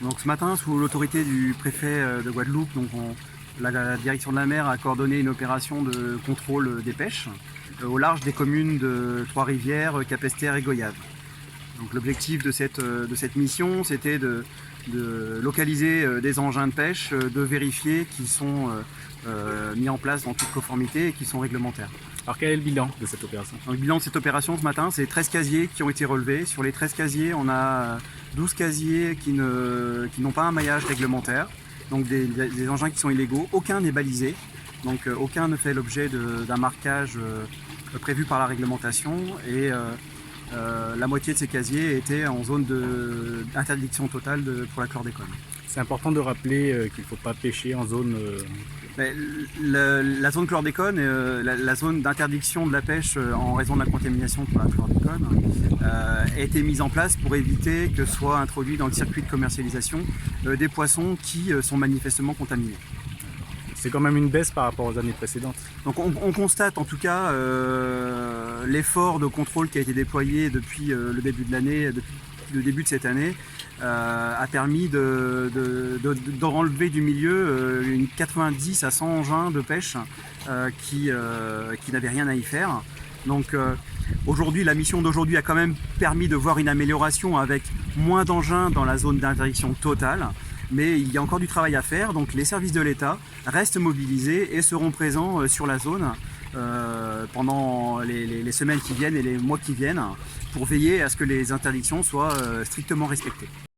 Donc ce matin, sous l'autorité du préfet de Guadeloupe, la direction de la mer a coordonné une opération de contrôle des pêches au large des communes de Trois-Rivières, Capesterre et Goyave. Donc l'objectif de cette mission, c'était de localiser des engins de pêche, de vérifier qu'ils sont mis en place dans toute conformité et qu'ils sont réglementaires. Alors quel est le bilan de cette opération? Donc, le bilan de cette opération ce matin, c'est 13 casiers qui ont été relevés. Sur les 13 casiers, on a 12 casiers qui n'ont pas un maillage réglementaire, donc des engins qui sont illégaux. Aucun n'est balisé, donc aucun ne fait l'objet d'un marquage prévu par la réglementation, et la moitié de ces casiers étaient en zone d'interdiction totale pour la chlordécone. C'est important de rappeler qu'il ne faut pas pêcher en zone... La zone chlordécone, la zone d'interdiction de la pêche en raison de la contamination par la chlordécone, a été mise en place pour éviter que soient introduits dans le circuit de commercialisation des poissons qui sont manifestement contaminés. C'est quand même une baisse par rapport aux années précédentes. Donc on constate en tout cas l'effort de contrôle qui a été déployé depuis le début de l'année, depuis le début de cette année, a permis d'enlever du milieu 90 à 100 engins de pêche qui n'avaient rien à y faire. Donc aujourd'hui, la mission d'aujourd'hui a quand même permis de voir une amélioration avec moins d'engins dans la zone d'interdiction totale. Mais il y a encore du travail à faire, donc les services de l'État restent mobilisés et seront présents sur la zone pendant les semaines qui viennent et les mois qui viennent pour veiller à ce que les interdictions soient strictement respectées.